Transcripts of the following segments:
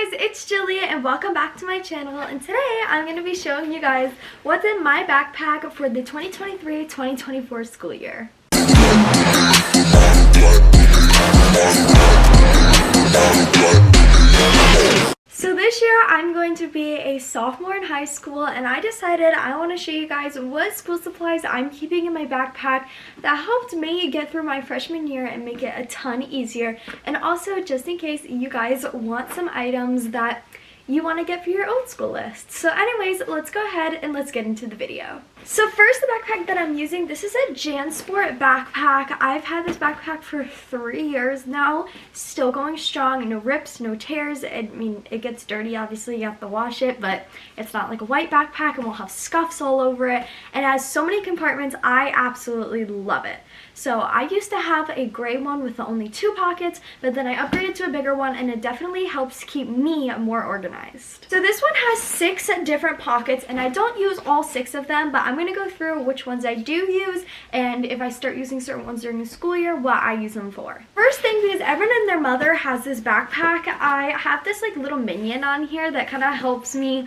guys, it's Jilly and welcome back to my channel, and today I'm going to be showing you guys what's in my backpack for the 2023-2024 school year. So this year I'm going to be a sophomore in high school, and I decided I want to show you guys what school supplies I'm keeping in my backpack that helped me get through my freshman year and make it a ton easier, and also just in case you guys want some items that you want to get for your old school list. So anyways, let's go ahead and let's get into the video. So first, the backpack that I'm using, this is a JanSport backpack. I've had this backpack for 3 years now, still going strong, no rips, no tears. I mean, it gets dirty, obviously, you have to wash it, but it's not like a white backpack and will have scuffs all over it. It has so many compartments, I absolutely love it. So I used to have a gray one with only 2 pockets, but then I upgraded to a bigger one, and it definitely helps keep me more organized. So this one has 6 different pockets, and I don't use all 6 of them, but I'm going to go through which ones I do use, and if I start using certain ones during the school year, what I use them for. First thing, because everyone and their mother has this backpack, I have this like little minion on here that kind of helps me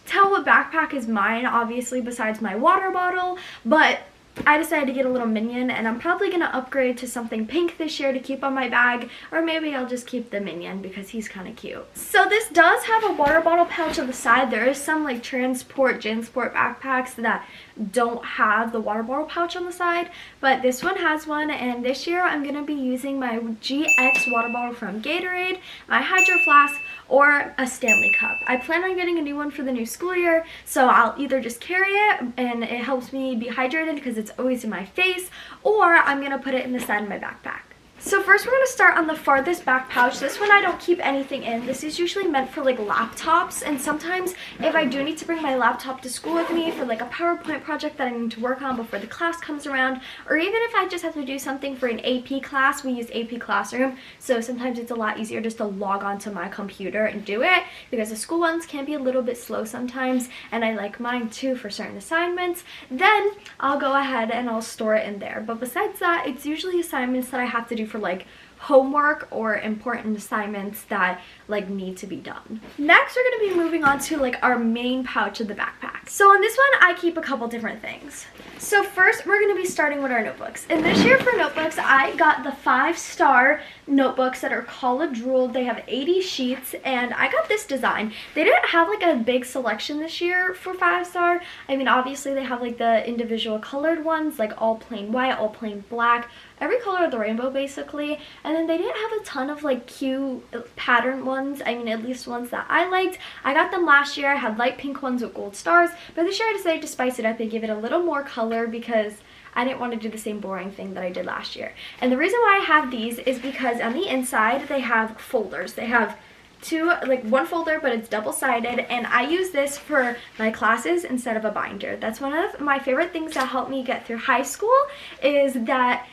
tell what backpack is mine, obviously besides my water bottle, but I decided to get a little minion, and I'm probably going to upgrade to something pink this year to keep on my bag, or maybe I'll just keep the minion because he's kind of cute. So this does have a water bottle pouch on the side. There is some like JanSport backpacks that don't have the water bottle pouch on the side, but this one has one, and this year I'm going to be using my GX water bottle from Gatorade, my Hydro Flask, or a Stanley Cup. I plan on getting a new one for the new school year, so I'll either just carry it and it helps me be hydrated because it's always in my face, or I'm going to put it in the side of my backpack. So first we're going to start on the farthest back pouch. This one I don't keep anything in. This is usually meant for like laptops, and sometimes if I do need to bring my laptop to school with me for like a PowerPoint project that I need to work on before the class comes around, or even if I just have to do something for an AP class, we use AP Classroom, so sometimes it's a lot easier just to log onto my computer and do it, because the school ones can be a little bit slow sometimes, and I like mine too for certain assignments. Then I'll go ahead and I'll store it in there. But besides that, it's usually assignments that I have to do for like homework or important assignments that like need to be done. Next, we're going to be moving on to like our main pouch of the backpack. So on this one, I keep a couple different things. So first, we're going to be starting with our notebooks. And this year for notebooks, I got the 5-star notebooks that are college ruled. They have 80 sheets, and I got this design. They didn't have like a big selection this year for 5-star. I mean, obviously they have like the individual colored ones, like all plain white, all plain black, every color of the rainbow basically, and then they didn't have a ton of like cute pattern ones. I mean, at least ones that I liked. I got them last year. I had light pink ones with gold stars, but this year I decided to spice it up and give it a little more color because I didn't want to do the same boring thing that I did last year. And the reason why I have these is because on the inside they have folders. They have one folder, but it's double-sided, and I use this for my classes instead of a binder. That's one of my favorite things that helped me get through high school, is that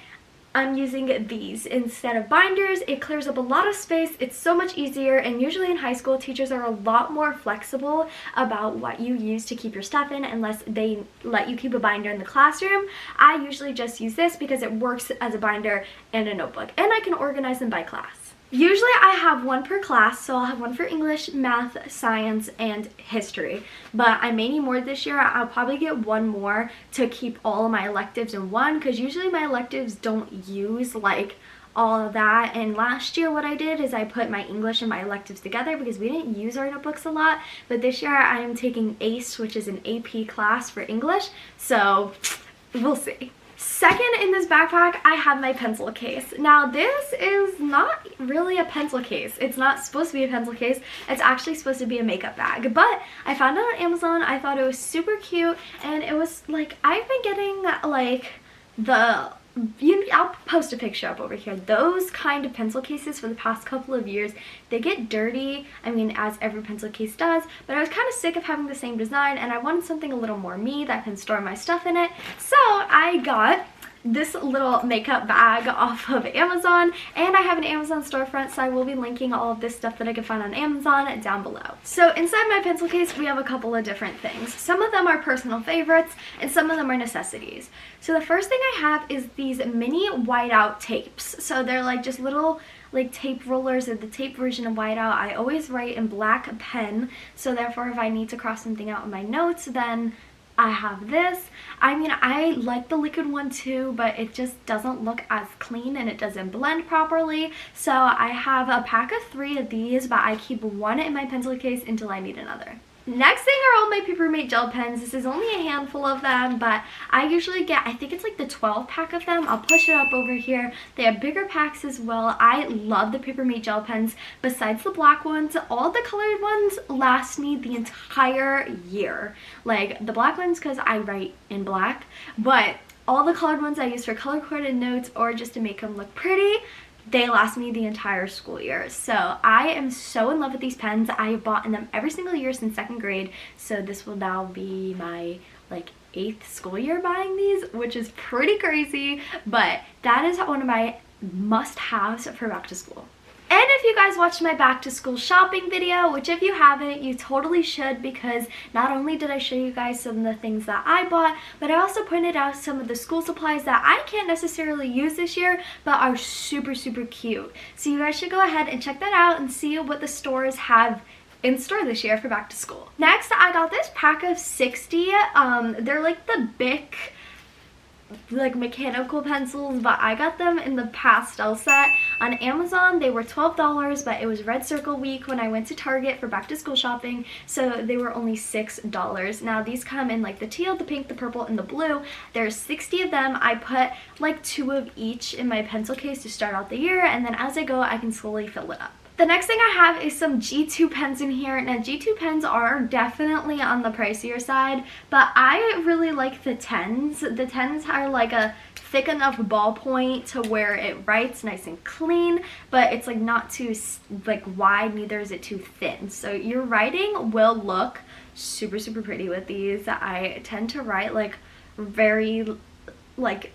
I'm using these instead of binders. It clears up a lot of space. It's so much easier, and usually in high school, teachers are a lot more flexible about what you use to keep your stuff in unless they let you keep a binder in the classroom. I usually just use this because it works as a binder and a notebook, and I can organize them by class. Usually I have one per class, so I'll have one for English, math, science, and history. But I may need more this year. I'll probably get one more to keep all of my electives in one, because usually my electives don't use like all of that. And last year what I did is I put my English and my electives together because we didn't use our notebooks a lot. But this year I am taking ACE, which is an AP class for English, so we'll see. Second, in this backpack, I have my pencil case. Now, this is not really a pencil case. It's not supposed to be a pencil case. It's actually supposed to be a makeup bag. But I found it on Amazon. I thought it was super cute, and it was like, I've been getting like I'll post a picture up over here. Those kind of pencil cases for the past couple of years, they get dirty. I mean, as every pencil case does, but I was kind of sick of having the same design, and I wanted something a little more me that can store my stuff in it. So I got this little makeup bag off of Amazon, and I have an Amazon storefront, so I will be linking all of this stuff that I can find on Amazon down below. So inside my pencil case, we have a couple of different things. Some of them are personal favorites, and some of them are necessities. So the first thing I have is these mini whiteout tapes. So they're like just little like tape rollers or the tape version of whiteout. I always write in black pen, so therefore if I need to cross something out in my notes, then I have this. I mean, I like the liquid one too, but it just doesn't look as clean and it doesn't blend properly. So I have a pack of 3 of these, but I keep one in my pencil case until I need another. Next thing are all my Papermate gel pens. This is only a handful of them, but I usually get, I think it's like the 12 pack of them. I'll push it up over here. They have bigger packs as well. I love the Papermate gel pens. Besides the black ones, all the colored ones last me the entire year. Like the black ones because I write in black, but all the colored ones I use for color-coded notes or just to make them look pretty. They last me the entire school year. So I am so in love with these pens. I have bought them every single year since 2nd grade. So this will now be my like 8th school year buying these, which is pretty crazy. But that is one of my must-haves for back to school. And if you guys watched my back to school shopping video, which if you haven't, you totally should, because not only did I show you guys some of the things that I bought, but I also pointed out some of the school supplies that I can't necessarily use this year, but are super, super cute. So you guys should go ahead and check that out and see what the stores have in store this year for back to school. Next, I got this pack of 60. They're like the Bic like mechanical pencils, but I got them in the pastel set on Amazon. They were $12, but it was Red Circle week when I went to Target for back to school shopping, so they were only $6. Now these come in like the teal, the pink, the purple, and the blue. There's 60 of them. I put like 2 of each in my pencil case to start out the year, and then as I go I can slowly fill it up. The next thing I have is some G2 pens in here. Now G2 pens are definitely on the pricier side, but I really like the 10s. The 10s are like a thick enough ballpoint to where it writes nice and clean, but it's like not too like wide, neither is it too thin. So your writing will look super, super pretty with these. I tend to write like very like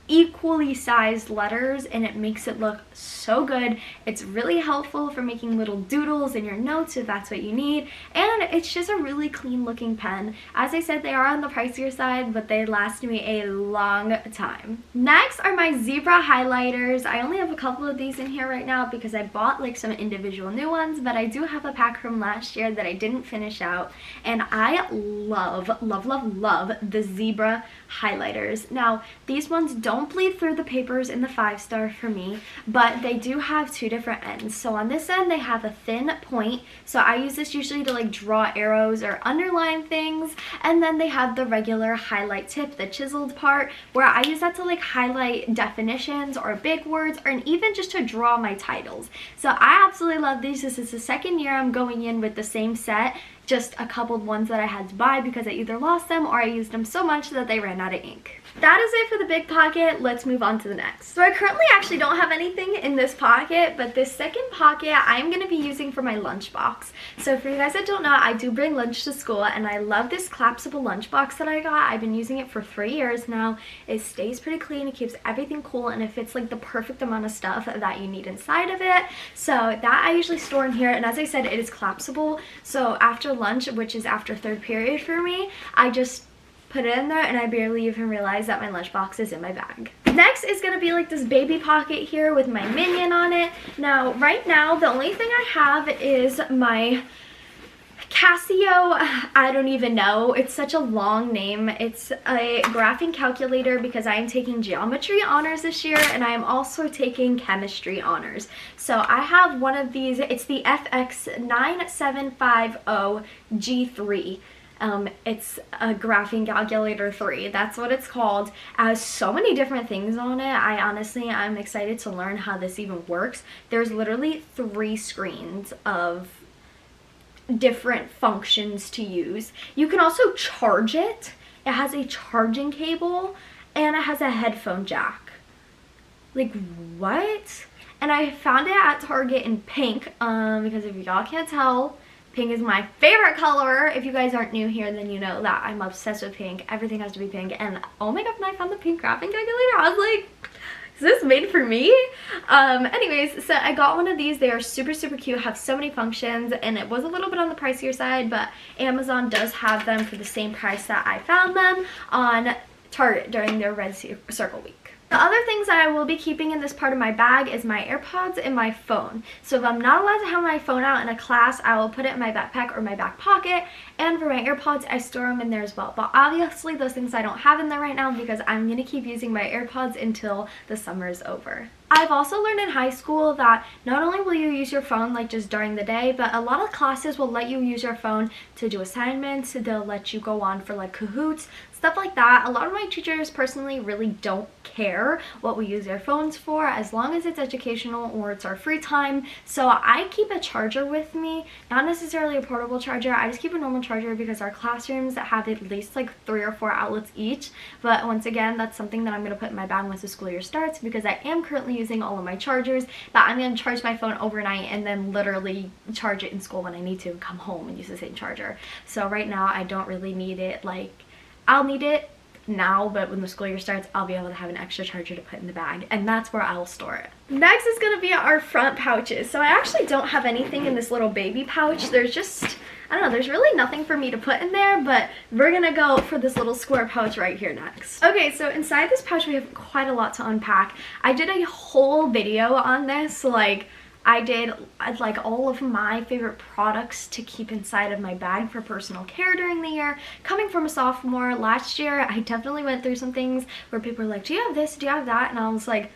equally sized letters, and it makes it look so good. It's really helpful for making little doodles in your notes if that's what you need, and it's just a really clean looking pen. As I said, they are on the pricier side, but they last me a long time. Next are my zebra highlighters. I only have a couple of these in here right now because I bought like some individual new ones, but I do have a pack from last year that I didn't finish out, and I love, love, love, love the zebra highlighters. Now these ones don't bleed through the papers in the 5-star for me, but they do have 2 different ends. So on this end they have a thin point, so I use this usually to like draw arrows or underline things, and then they have the regular highlight tip, the chiseled part, where I use that to like highlight definitions or big words, or even just to draw my titles. So I absolutely love these. This is the 2nd year I'm going in with the same set, just a couple of ones that I had to buy because I either lost them or I used them so much that they ran out of ink. That is it for the big pocket. Let's move on to the next. So I currently actually don't have anything in this pocket, but this second pocket I'm going to be using for my lunchbox. So for you guys that don't know, I do bring lunch to school, and I love this collapsible lunchbox that I got. I've been using it for 3 years now. It stays pretty clean, it keeps everything cool, and it fits like the perfect amount of stuff that you need inside of it. So that I usually store in here, and as I said, it is collapsible. So after lunch, which is after 3rd period for me, I just put it in there and I barely even realize that my lunchbox is in my bag. Next is going to be like this baby pocket here with my Minion on it. Now, right now, the only thing I have is my Casio, I don't even know, it's such a long name. It's a graphing calculator because I am taking geometry honors this year, and I am also taking chemistry honors. So I have one of these. It's the FX9750G3. It's a graphing calculator 3. That's what it's called. It has so many different things on it. I'm excited to learn how this even works. There's literally 3 screens of different functions to use. You can also charge it. It has a charging cable, and it has a headphone jack. Like, what? And I found it at Target in pink, because if y'all can't tell, pink is my favorite color. If you guys aren't new here, then you know that I'm obsessed with pink. Everything has to be pink. And oh my god, when I found the pink graphing calculator, I was like, is this made for me? Anyways, so I got one of these. They are super, super cute, have so many functions, and it was a little bit on the pricier side, but Amazon does have them for the same price that I found them on Target during their Red Circle week. The other things that I will be keeping in this part of my bag is my AirPods and my phone. So if I'm not allowed to have my phone out in a class, I will put it in my backpack or my back pocket. And for my AirPods, I store them in there as well. But obviously those things I don't have in there right now because I'm going to keep using my AirPods until the summer is over. I've also learned in high school that not only will you use your phone like just during the day, but a lot of classes will let you use your phone to do assignments. They'll let you go on for like Kahoots, stuff like that. A lot of my teachers personally really don't care what we use our phones for as long as it's educational or it's our free time. So I keep a charger with me, not necessarily a portable charger. I just keep a normal charger because our classrooms have at least like 3 or 4 outlets each. But once again, that's something that I'm going to put in my bag once the school year starts because I am currently using all of my chargers, but I'm going to charge my phone overnight and then literally charge it in school when I need to and come home and use the same charger. So right now I don't really need it. Like, I'll need it now, but when the school year starts, I'll be able to have an extra charger to put in the bag, and that's where I'll store it. Next is going to be our front pouches. So I actually don't have anything in this little baby pouch. There's just, I don't know, there's really nothing for me to put in there, but we're gonna go for this little square pouch right here next. Okay, so inside this pouch we have quite a lot to unpack. I did a whole video on this, like I did like all of my favorite products to keep inside of my bag for personal care during the year. Coming from a sophomore, last year I definitely went through some things where people were like, do you have this, do you have that? And I was like,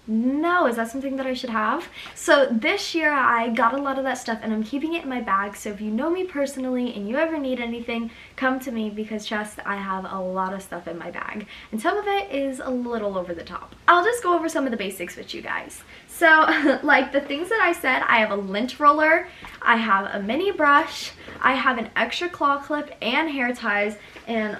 no, is that something that I should have? So this year I got a lot of that stuff and I'm keeping it in my bag. So if you know me personally and you ever need anything, come to me because trust, I have a lot of stuff in my bag and some of it is a little over the top. I'll just go over some of the basics with you guys. So like the things that I said, I have a lint roller, I have a mini brush, I have an extra claw clip and hair ties, and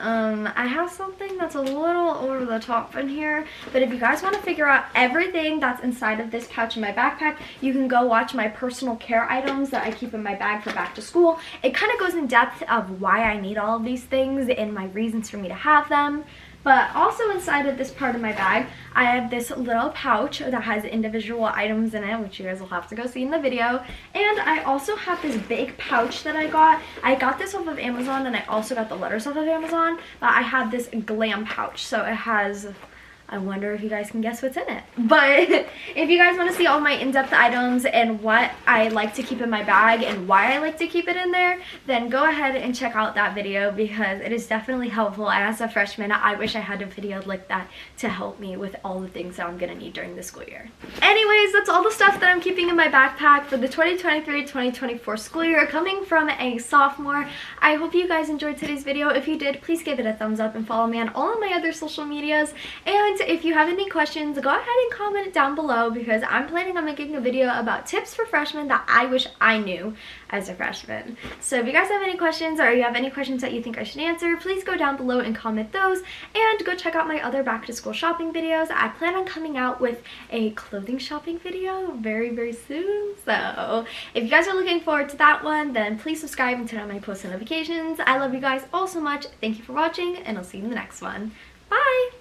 I have something that's a little over the top in here. But if you guys want to figure out everything that's inside of this pouch in my backpack, you can go watch my personal care items that I keep in my bag for back to school. It kind of goes in depth of why I need all of these things and my reasons for me to have them. But also inside of this part of my bag, I have this little pouch that has individual items in it, which you guys will have to go see in the video. And I also have this big pouch that I got. I got this off of Amazon and I also got the letters off of Amazon. But I have this glam pouch. So it has, I wonder if you guys can guess what's in it. But if you guys want to see all my in-depth items and what I like to keep in my bag and why I like to keep it in there, then go ahead and check out that video because it is definitely helpful. And as a freshman, I wish I had a video like that to help me with all the things that I'm going to need during the school year. Anyways, that's all the stuff that I'm keeping in my backpack for the 2023-2024 school year coming from a sophomore. I hope you guys enjoyed today's video. If you did, please give it a thumbs up and follow me on all of my other social medias. And if you have any questions, go ahead and comment down below because I'm planning on making a video about tips for freshmen that I wish I knew as a freshman. So if you guys have any questions or you have any questions that you think I should answer, please go down below and comment those, and go check out my other back to school shopping videos. I plan on coming out with a clothing shopping video very soon. So if you guys are looking forward to that one, then please subscribe and turn on my post notifications. I love you guys all so much. Thank you for watching and I'll see you in the next one. Bye!